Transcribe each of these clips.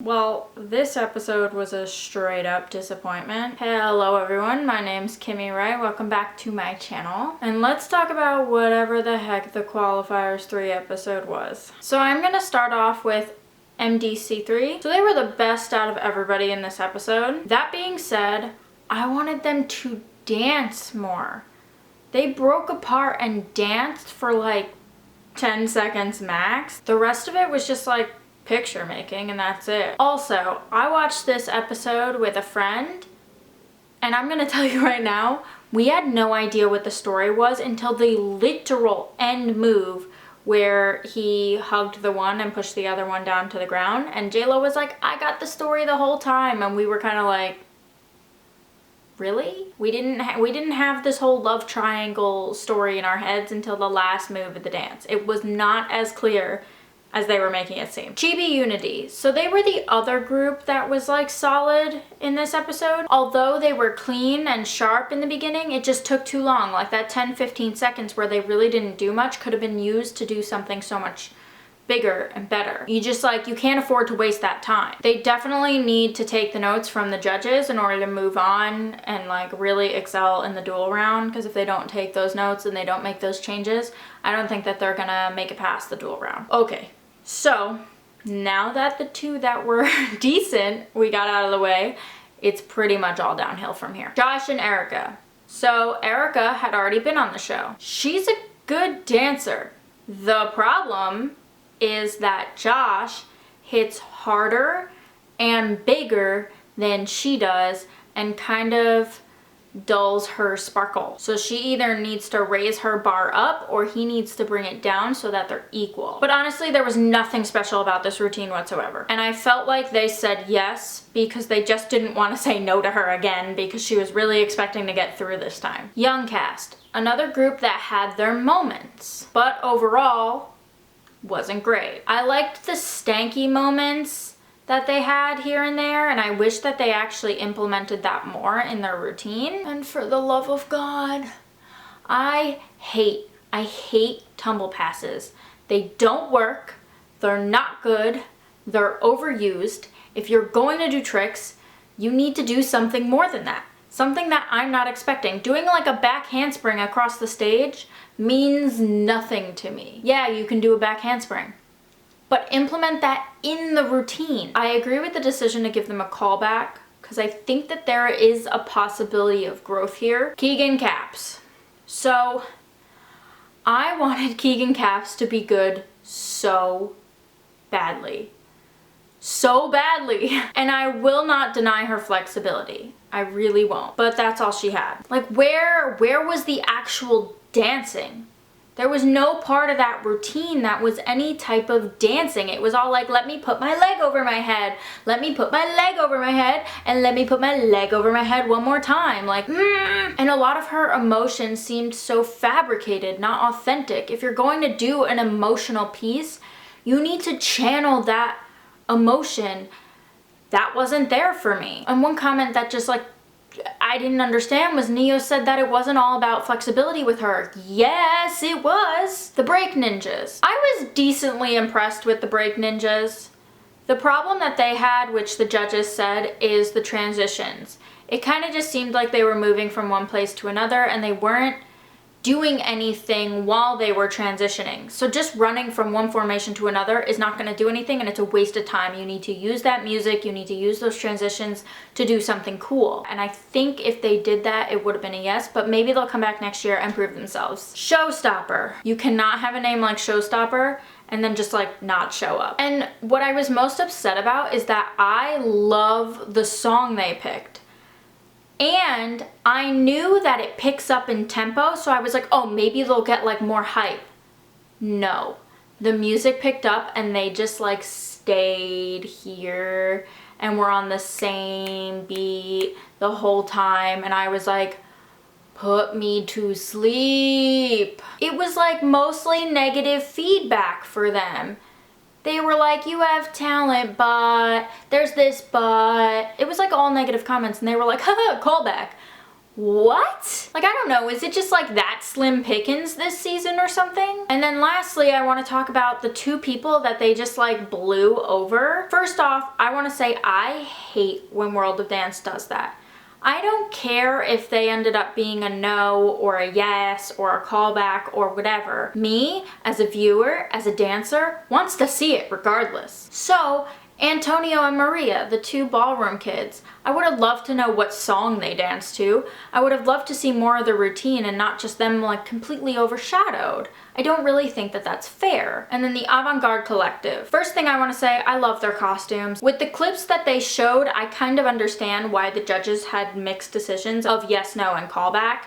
Well, this episode was a straight up disappointment. Hello everyone, my name's KimmiRae. Welcome back to my channel. And let's talk about whatever the heck the Qualifiers 3 episode was. So I'm gonna start off with MDC3. So they were the best out of everybody in this episode. That being said, I wanted them to dance more. They broke apart and danced for like 10 seconds max. The rest of it was just like picture making and that's it. Also, I watched this episode with a friend and I'm gonna tell you right now, we had no idea what the story was until the literal end move where he hugged the one and pushed the other one down to the ground, and J-Lo was like, I got the story the whole time, and we were kind of like, really? We didn't have this whole love triangle story in our heads until the last move of the dance. It was not as clear as they were making it seem. Chibi Unities. So they were the other group that was like solid in this episode. Although they were clean and sharp in the beginning, it just took too long. Like that 10-15 seconds where they really didn't do much could have been used to do something so much bigger and better. You can't afford to waste that time. They definitely need to take the notes from the judges in order to move on and like really excel in the duel round, because if they don't take those notes and they don't make those changes, I don't think that they're gonna make it past the duel round. Okay, so now that the two that were decent we got out of the way, it's pretty much all downhill from here. Josh and Erica. So Erica had already been on the show. She's a good dancer. The problem is that Josh hits harder and bigger than she does and kind of dulls her sparkle. So she either needs to raise her bar up or he needs to bring it down so that they're equal. But honestly, there was nothing special about this routine whatsoever. And I felt like they said yes because they just didn't want to say no to her again because she was really expecting to get through this time. Young cast. Another group that had their moments, but overall wasn't great. I liked the stanky moments that they had here and there, and I wish that they actually implemented that more in their routine. And for the love of God, I hate tumble passes. They don't work, they're not good, they're overused. If you're going to do tricks, you need to do something more than that. Something that I'm not expecting. Doing like a back handspring across the stage means nothing to me. Yeah, you can do a back handspring, but implement that in the routine. I agree with the decision to give them a callback because I think that there is a possibility of growth here. Keegan Capps. So I wanted Keegan Capps to be good so badly. So badly. And I will not deny her flexibility. I really won't. But that's all she had. Like where was the actual dancing? There was no part of that routine that was any type of dancing. It was all like, let me put my leg over my head. Let me put my leg over my head. And let me put my leg over my head one more time. Like, And a lot of her emotions seemed so fabricated, not authentic. If you're going to do an emotional piece, you need to channel that emotion. That wasn't there for me. And one comment that just like I didn't understand was Neo said that it wasn't all about flexibility with her. Yes, it was. The break ninjas. I was decently impressed with the break ninjas. The problem that they had, which the judges said, is the transitions. It kind of just seemed like they were moving from one place to another and they weren't doing anything while they were transitioning. So just running from one formation to another is not going to do anything and it's a waste of time. You need to use that music, you need to use those transitions to do something cool. And I think if they did that, it would have been a yes, but maybe they'll come back next year and prove themselves. Showstopper. You cannot have a name like Showstopper and then just like not show up. And what I was most upset about is that I love the song they picked. And I knew that it picks up in tempo, so I was like, oh, maybe they'll get like more hype. No, the music picked up and they just like stayed here and were on the same beat the whole time. And I was like, put me to sleep. It was like mostly negative feedback for them. They were like, you have talent, but there's this but. It was like all negative comments and they were like, haha, callback. what? Like, I don't know, is it just like that slim pickings this season or something? And then lastly, I want to talk about the two people that they just like blew over. First off, I want to say I hate when World of Dance does that. I don't care if they ended up being a no or a yes or a callback or whatever. Me, as a viewer, as a dancer, wants to see it regardless. So, Antonio and Maria, the two ballroom kids, I would have loved to know what song they danced to. I would have loved to see more of the routine and not just them like completely overshadowed. I don't really think that that's fair. And then the Avantgarde Collective. First thing I want to say, I love their costumes. With the clips that they showed, I kind of understand why the judges had mixed decisions of yes, no, and callback.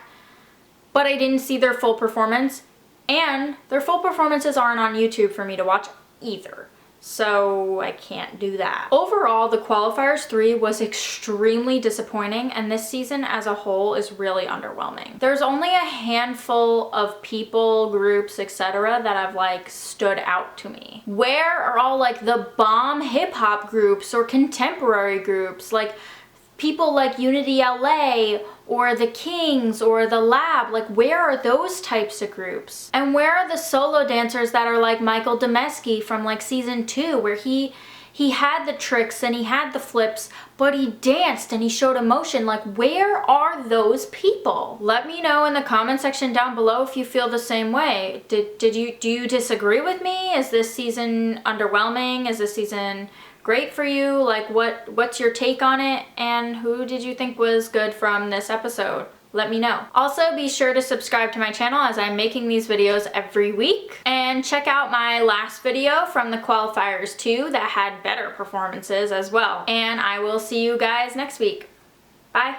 But I didn't see their full performance, and their full performances aren't on YouTube for me to watch either. So I can't do that. Overall, the Qualifiers 3 was extremely disappointing, and this season as a whole is really underwhelming. There's only a handful of people, groups, etc. that have like stood out to me. Where are all like the bomb hip hop groups or contemporary groups, like people like Unity LA or the Kings or the Lab? Like, where are those types of groups? And where are the solo dancers that are like Michael Demeski from like season 2, where he had the tricks and he had the flips, but he danced and he showed emotion? Like, where are those people? Let me know in the comment section down below if you feel the same way. Do you disagree with me? Is this season underwhelming? Is this season great for you? Like, what's your take on it? And who did you think was good from this episode? Let me know. Also, be sure to subscribe to my channel as I'm making these videos every week. And check out my last video from the Qualifiers 2 that had better performances as well. And I will see you guys next week. Bye.